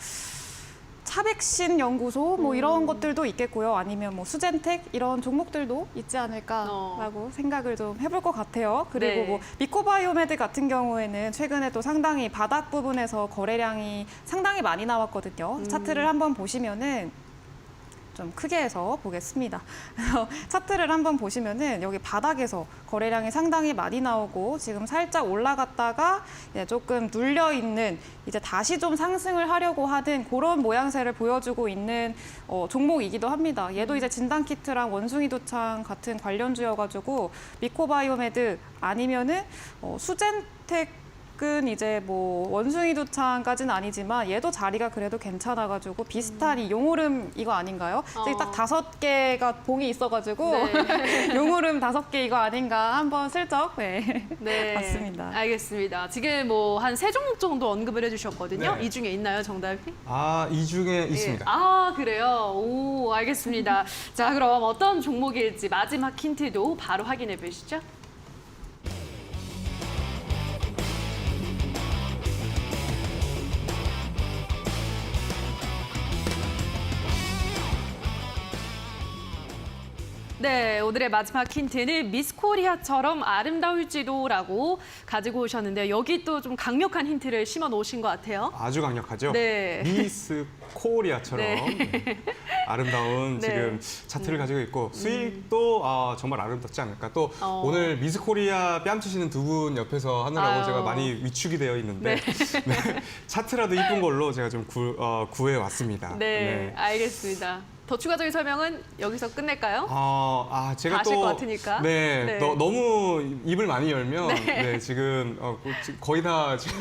차백신 연구소 뭐 이런 것들도 있겠고요. 아니면 뭐 수젠텍 이런 종목들도 있지 않을까라고 생각을 좀 해볼 것 같아요. 그리고 뭐 미코바이오메드 같은 경우에는 최근에 또 상당히 바닥 부분에서 거래량이 상당히 많이 나왔거든요. 차트를 한번 보시면은 좀 크게 해서 보겠습니다. 그래서 차트를 한번 보시면은 여기 바닥에서 거래량이 상당히 많이 나오고 지금 살짝 올라갔다가 조금 눌려 있는 이제 다시 좀 상승을 하려고 하는 그런 모양새를 보여주고 있는 종목이기도 합니다. 얘도 이제 진단키트랑 원숭이 두창 같은 관련주여가지고 미코바이오메드 아니면은 수젠텍 은 이제 뭐 원숭이 두창까지는 아니지만 얘도 자리가 그래도 괜찮아가지고 비슷한 이 용오름 이거 아닌가요? 딱 5개가 봉이 있어가지고 용오름 5개 이거 아닌가 한번 슬쩍 봤습니다. 알겠습니다. 지금 뭐 한 3종목 정도 언급을 해주셨거든요. 네. 이 중에 있나요, 정답이? 이 중에 있습니다. 그래요? 오, 알겠습니다. 자, 그럼 어떤 종목일지 마지막 힌트도 바로 확인해 보시죠. 네, 오늘의 마지막 힌트는 미스코리아처럼 아름다울지도라고 가지고 오셨는데 여기 또 좀 강력한 힌트를 심어 놓으신 것 같아요. 아주 강력하죠. 네. 미스 코리아처럼 아름다운 지금 차트를 가지고 있고 수익도 정말 아름답지 않을까. 또 오늘 미스 코리아 뺨치시는 두 분 옆에서 하느라고 제가 많이 위축이 되어 있는데 차트라도 이쁜 걸로 제가 좀 구해 왔습니다. 네, 알겠습니다. 더 추가적인 설명은 여기서 끝낼까요? 제가 다 아실 것 같으니까. 너무 입을 많이 열면 지금 거의 다 지금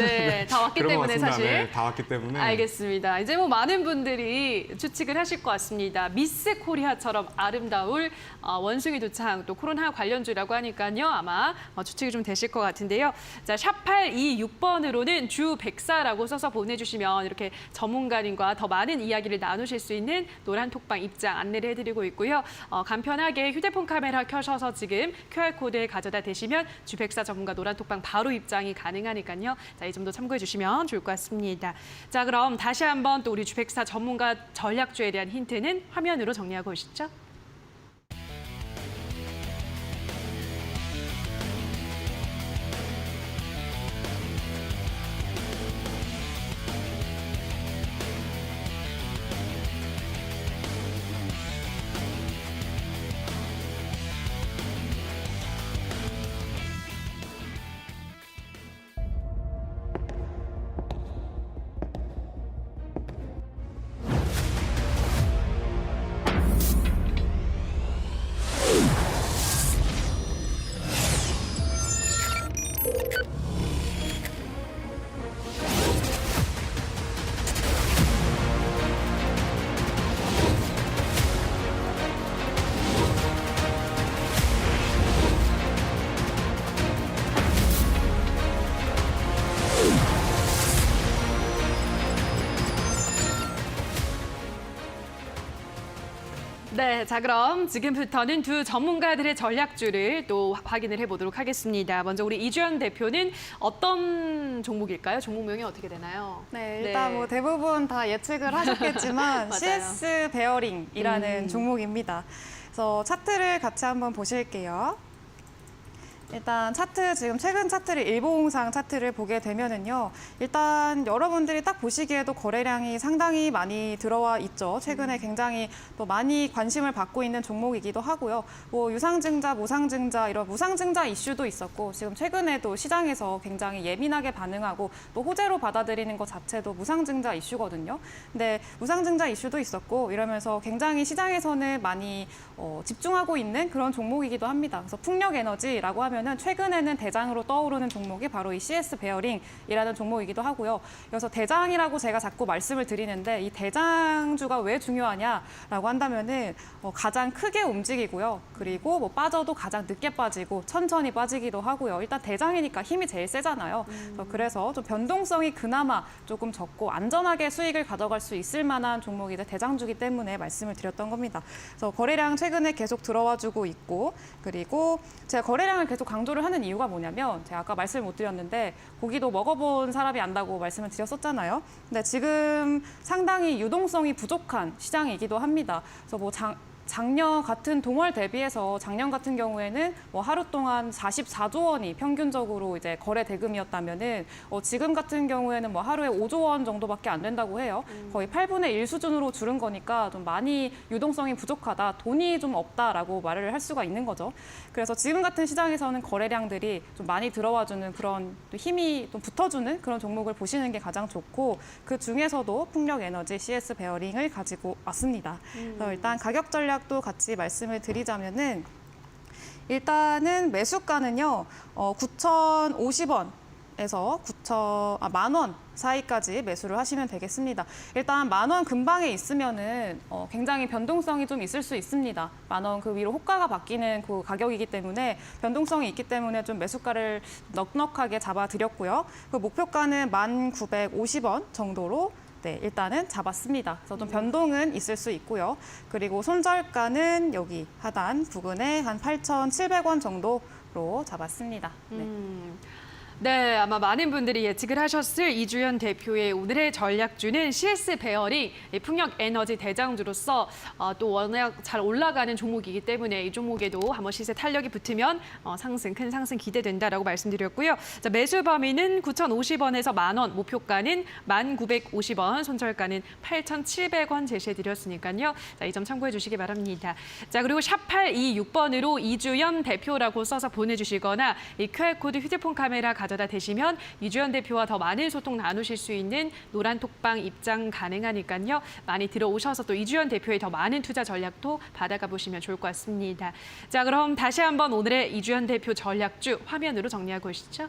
다 왔기 그런 것 때문에 같습니다. 사실. 다 왔기 때문에. 알겠습니다. 이제 뭐 많은 분들이 추측을 하실 것 같습니다. 미스 코리아처럼 아름다울 원숭이 두창 또 코로나 관련주라고 하니까요. 아마 추측이 좀 되실 것 같은데요. 자, 샵 826번으로는 주백사라고 써서 보내주시면 이렇게 전문가님과 더 많은 이야기를 나누실 수 있는 노란 톡방 입장 안내를 해드리고 있고요. 간편하게 휴대폰 카메라 켜셔서 지금 QR코드에 가져다 대시면 주백사 전문가 노란톡방 바로 입장이 가능하니까요. 자, 이 점도 참고해 주시면 좋을 것 같습니다. 자, 그럼 다시 한번 또 우리 주백사 전문가 전략주에 대한 힌트는 화면으로 정리하고 오시죠. 네, 자 그럼 지금부터는 두 전문가들의 전략주를 또 확인을 해보도록 하겠습니다. 먼저 우리 이주연 대표는 어떤 종목일까요? 종목명이 어떻게 되나요? 네, 일단 뭐 대부분 다 예측을 하셨겠지만 맞아요. CS 베어링이라는 종목입니다. 그래서 차트를 같이 한번 보실게요. 일단 차트, 지금 최근 차트를 일봉상 차트를 보게 되면은요. 일단 여러분들이 딱 보시기에도 거래량이 상당히 많이 들어와 있죠. 최근에 굉장히 또 많이 관심을 받고 있는 종목이기도 하고요. 뭐 유상증자, 무상증자 이런 무상증자 이슈도 있었고 지금 최근에도 시장에서 굉장히 예민하게 반응하고 또 호재로 받아들이는 것 자체도 무상증자 이슈거든요. 근데 무상증자 이슈도 있었고 이러면서 굉장히 시장에서는 많이 집중하고 있는 그런 종목이기도 합니다. 그래서 풍력에너지라고 하면은 최근에는 대장으로 떠오르는 종목이 바로 이 CS 베어링이라는 종목이기도 하고요. 그래서 대장이라고 제가 자꾸 말씀을 드리는데 이 대장주가 왜 중요하냐라고 한다면은 가장 크게 움직이고요. 그리고 뭐 빠져도 가장 늦게 빠지고 천천히 빠지기도 하고요. 일단 대장이니까 힘이 제일 세잖아요. 그래서 좀 변동성이 그나마 조금 적고 안전하게 수익을 가져갈 수 있을 만한 종목이 이제 대장주기 때문에 말씀을 드렸던 겁니다. 그래서 거래량 최근에 계속 들어와주고 있고 그리고 제가 거래량을 계속 강조를 하는 이유가 뭐냐면 제가 아까 말씀을 못 드렸는데 고기도 먹어본 사람이 안다고 말씀을 드렸었잖아요. 근데 지금 상당히 유동성이 부족한 시장이기도 합니다. 그래서 뭐 작년 같은 동월 대비해서 작년 같은 경우에는 뭐 하루 동안 44조 원이 평균적으로 이제 거래 대금이었다면은 지금 같은 경우에는 뭐 하루에 5조 원 정도밖에 안 된다고 해요. 거의 8분의 1 수준으로 줄은 거니까 좀 많이 유동성이 부족하다, 돈이 좀 없다라고 말을 할 수가 있는 거죠. 그래서 지금 같은 시장에서는 거래량들이 좀 많이 들어와주는 그런 또 힘이 좀 붙어주는 그런 종목을 보시는 게 가장 좋고 그 중에서도 풍력에너지 CS 베어링을 가지고 왔습니다. 그래서 일단 가격 전략도 같이 말씀을 드리자면은 일단은 매수가는요 9,050원. 에서 10,000원 사이까지 매수를 하시면 되겠습니다. 일단 10,000원 근방에 있으면은 굉장히 변동성이 좀 있을 수 있습니다. 10,000원 그 위로 호가가 바뀌는 그 가격이기 때문에 변동성이 있기 때문에 좀 매수가를 넉넉하게 잡아드렸고요. 그 목표가는 1,950원 정도로 네, 일단은 잡았습니다. 그래서 좀 변동은 있을 수 있고요. 그리고 손절가는 여기 하단 부근에 한 8,700원 정도로 잡았습니다. 네. 네, 아마 많은 분들이 예측을 하셨을 이주연 대표의 오늘의 전략주는 CS 베어링, 풍력 에너지 대장주로서 또 워낙 잘 올라가는 종목이기 때문에 이 종목에도 한번 시세 탄력이 붙으면 큰 상승 기대된다라고 말씀드렸고요. 자, 매수 범위는 9,050원에서 10,000원, 목표가는 1,950원, 손절가는 8,700원 제시해드렸으니까요. 자, 이 점 참고해 주시기 바랍니다. 자, 그리고 샵 826번으로 이주연 대표라고 써서 보내주시거나 이 QR코드 휴대폰 카메라 가져다 대시면 이주연 대표와 더 많은 소통 나누실 수 있는 노란 톡방 입장 가능하니까요. 많이 들어오셔서 또 이주연 대표의 더 많은 투자 전략도 받아가 보시면 좋을 것 같습니다. 자, 그럼 다시 한번 오늘의 이주연 대표 전략주 화면으로 정리하고 오시죠.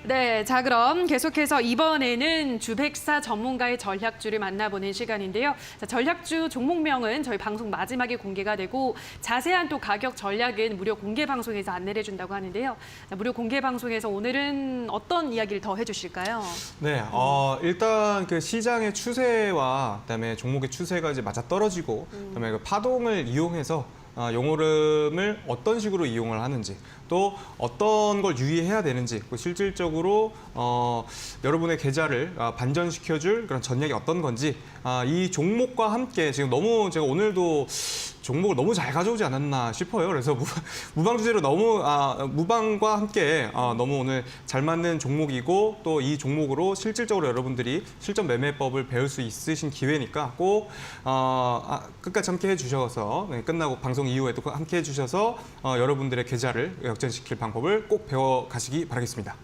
네, 자 그럼 계속해서 이번에는 주백사 전문가의 전략주를 만나보는 시간인데요. 자, 전략주 종목명은 저희 방송 마지막에 공개가 되고 자세한 또 가격 전략은 무료 공개 방송에서 안내를 해준다고 하는데요. 자, 무료 공개 방송에서 오늘은 어떤 이야기를 더 해주실까요? 네, 일단 그 시장의 추세와 그다음에 종목의 추세가 이제 맞아 떨어지고 그다음에 그 파동을 이용해서 용오름을 어떤 식으로 이용을 하는지 또 어떤 걸 유의해야 되는지 실질적으로 여러분의 계좌를 반전시켜줄 그런 전략이 어떤 건지 이 종목과 함께 지금 너무 제가 오늘도 종목을 너무 잘 가져오지 않았나 싶어요. 그래서 무방 주제로 너무 무방과 함께 너무 오늘 잘 맞는 종목이고 또 이 종목으로 실질적으로 여러분들이 실전 매매법을 배울 수 있으신 기회니까 꼭 끝까지 함께 해주셔서 끝나고 방송 이후에도 함께 해주셔서 여러분들의 계좌를 역전시킬 방법을 꼭 배워가시기 바라겠습니다.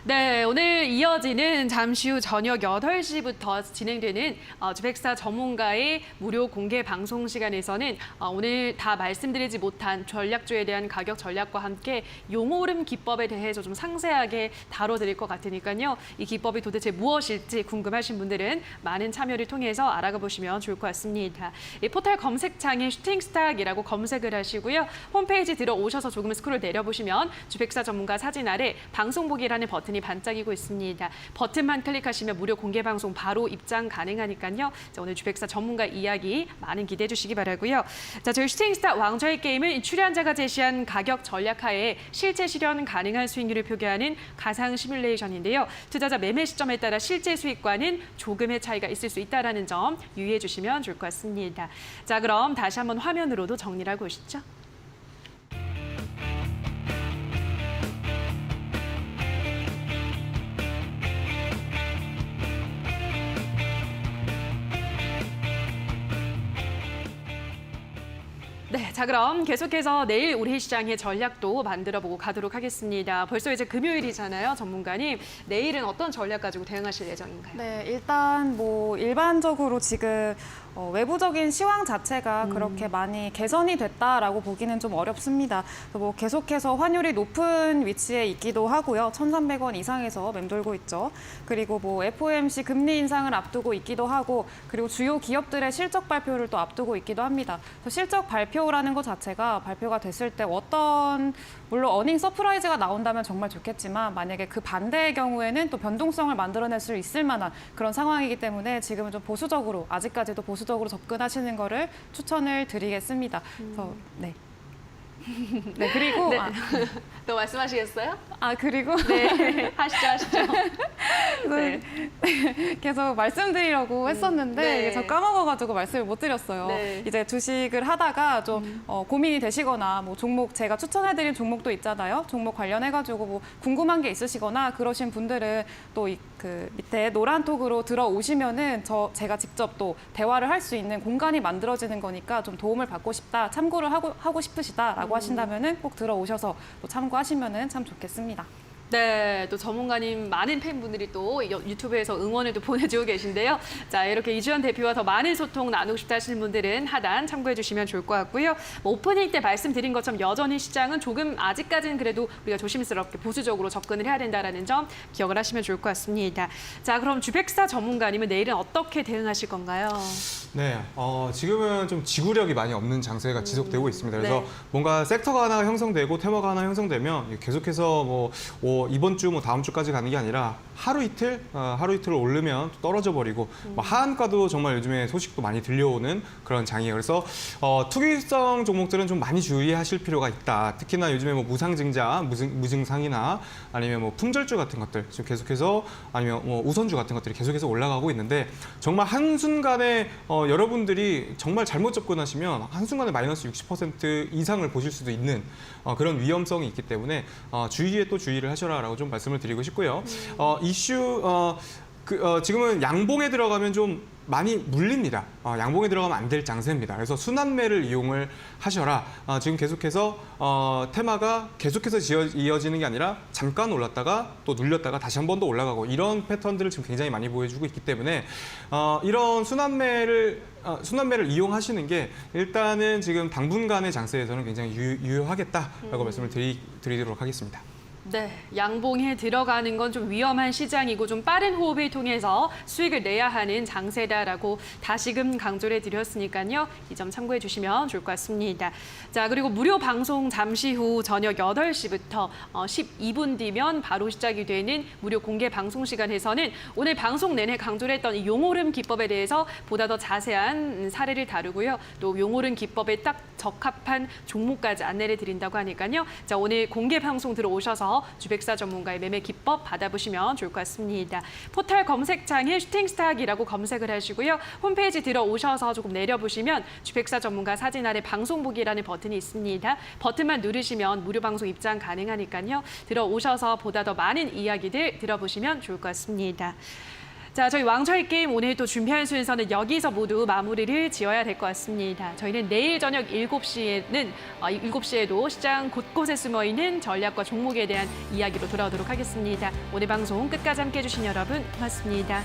네, 오늘 이어지는 잠시 후 저녁 8시부터 진행되는 주백사 전문가의 무료 공개 방송 시간에서는 오늘 다 말씀드리지 못한 전략주에 대한 가격 전략과 함께 용오름 기법에 대해서 좀 상세하게 다뤄드릴 것 같으니까요. 이 기법이 도대체 무엇일지 궁금하신 분들은 많은 참여를 통해서 알아가 보시면 좋을 것 같습니다. 이 포털 검색창에 슈팅스탁이라고 검색을 하시고요. 홈페이지 들어오셔서 조금 스크롤 내려보시면 주백사 전문가 사진 아래 방송 보기라는 버튼이 반짝이고 있습니다. 버튼만 클릭하시면 무료 공개 방송 바로 입장 가능하니까요. 자, 오늘 주백사 전문가 이야기 많은 기대해 주시기 바라고요. 자, 저희 슈팅스타 왕좌의 게임은 출연자가 제시한 가격 전략하에 실제 실현 가능한 수익률을 표기하는 가상 시뮬레이션인데요. 투자자 매매 시점에 따라 실제 수익과는 조금의 차이가 있을 수 있다는 점 유의해 주시면 좋을 것 같습니다. 자, 그럼 다시 한번 화면으로도 정리를 하고 오시죠. 네, 자 그럼 계속해서 내일 우리 시장의 전략도 만들어보고 가도록 하겠습니다. 벌써 이제 금요일이잖아요, 전문가님. 내일은 어떤 전략 가지고 대응하실 예정인가요? 네, 일단 뭐 일반적으로 지금 외부적인 시황 자체가 그렇게 많이 개선이 됐다라고 보기는 좀 어렵습니다. 뭐 계속해서 환율이 높은 위치에 있기도 하고요. 1,300원 이상에서 맴돌고 있죠. 그리고 뭐 FOMC 금리 인상을 앞두고 있기도 하고, 그리고 주요 기업들의 실적 발표를 또 앞두고 있기도 합니다. 그래서 실적 발표라는 것 자체가 발표가 됐을 때 물론 어닝 서프라이즈가 나온다면 정말 좋겠지만, 만약에 그 반대의 경우에는 또 변동성을 만들어낼 수 있을 만한 그런 상황이기 때문에 지금은 좀 아직까지도 보수적으로 접근하시는 거를 추천을 드리겠습니다. 그래서 네. 네, 그리고 네. 또 말씀하시겠어요? 그리고 네, 하시죠. 네. 계속 말씀드리려고 했었는데 네. 이게 저 까먹어가지고 말씀을 못 드렸어요. 네. 이제 주식을 하다가 좀 고민이 되시거나 뭐 종목 제가 추천해드린 종목도 있잖아요. 종목 관련해가지고 뭐 궁금한 게 있으시거나 그러신 분들은 또 그 밑에 노란 톡으로 들어오시면은 제가 직접 또 대화를 할 수 있는 공간이 만들어지는 거니까 좀 도움을 받고 싶다, 참고를 하고 싶으시다라고 하신다면은 꼭 들어오셔서 또 참고하시면은 참 좋겠습니다. 네, 또 전문가님 많은 팬분들이 또 유튜브에서 응원을 또 보내주고 계신데요. 자, 이렇게 이주연 대표와 더 많은 소통 나누고 싶다 하시는 분들은 하단 참고해 주시면 좋을 것 같고요. 뭐 오프닝 때 말씀드린 것처럼 여전히 시장은 조금 아직까지는 그래도 우리가 조심스럽게 보수적으로 접근을 해야 된다는 점 기억을 하시면 좋을 것 같습니다. 자, 그럼 주백사 전문가님은 내일은 어떻게 대응하실 건가요? 네, 지금은 좀 지구력이 많이 없는 장세가 지속되고 있습니다. 그래서 네. 뭔가 섹터가 하나 형성되고 테마가 하나 형성되면 계속해서 이번 주 다음 주까지 가는 게 아니라 하루 이틀 오르면 떨어져 버리고 하한가도 정말 요즘에 소식도 많이 들려오는 그런 장이에요. 그래서 투기성 종목들은 좀 많이 주의하실 필요가 있다. 특히나 요즘에 뭐 무상증자, 무증상이나 아니면 뭐 품절주 같은 것들 지금 계속해서 아니면 뭐 우선주 같은 것들이 계속해서 올라가고 있는데 정말 한순간에 여러분들이 정말 잘못 접근하시면 한순간에 마이너스 60% 이상을 보실 수도 있는 그런 위험성이 있기 때문에 주의에 또 주의를 하셔라라고 좀 말씀을 드리고 싶고요. 지금은 양봉에 들어가면 좀 많이 물립니다. 양봉에 들어가면 안 될 장세입니다. 그래서 순환매를 이용을 하셔라. 지금 계속해서 테마가 계속해서 이어지는 게 아니라 잠깐 올랐다가 또 눌렸다가 다시 한 번 더 올라가고 이런 패턴들을 지금 굉장히 많이 보여주고 있기 때문에 이런 순환매를 이용하시는 게 일단은 지금 당분간의 장세에서는 굉장히 유효하겠다라고 말씀을 드리도록 하겠습니다. 네, 양봉에 들어가는 건 좀 위험한 시장이고 좀 빠른 호흡을 통해서 수익을 내야 하는 장세다라고 다시금 강조를 드렸으니까요. 이 점 참고해 주시면 좋을 것 같습니다. 자, 그리고 무료 방송 잠시 후 저녁 8시부터 12분 뒤면 바로 시작이 되는 무료 공개 방송 시간에서는 오늘 방송 내내 강조를 했던 이 용오름 기법에 대해서 보다 더 자세한 사례를 다루고요. 또 용오름 기법에 딱 적합한 종목까지 안내를 드린다고 하니까요. 자, 오늘 공개 방송 들어오셔서 주백사 전문가의 매매 기법 받아보시면 좋을 것 같습니다. 포털 검색창에 슈팅스탁이라고 검색을 하시고요. 홈페이지 들어오셔서 조금 내려보시면 주백사 전문가 사진 아래 방송 보기라는 버튼이 있습니다. 버튼만 누르시면 무료 방송 입장 가능하니까요. 들어오셔서 보다 더 많은 이야기들 들어보시면 좋을 것 같습니다. 자, 저희 왕좌의 게임 오늘 또 준비한 순서는 여기서 모두 마무리를 지어야 될 것 같습니다. 저희는 내일 저녁 7시에도 시장 곳곳에 숨어있는 전략과 종목에 대한 이야기로 돌아오도록 하겠습니다. 오늘 방송 끝까지 함께해 주신 여러분 고맙습니다.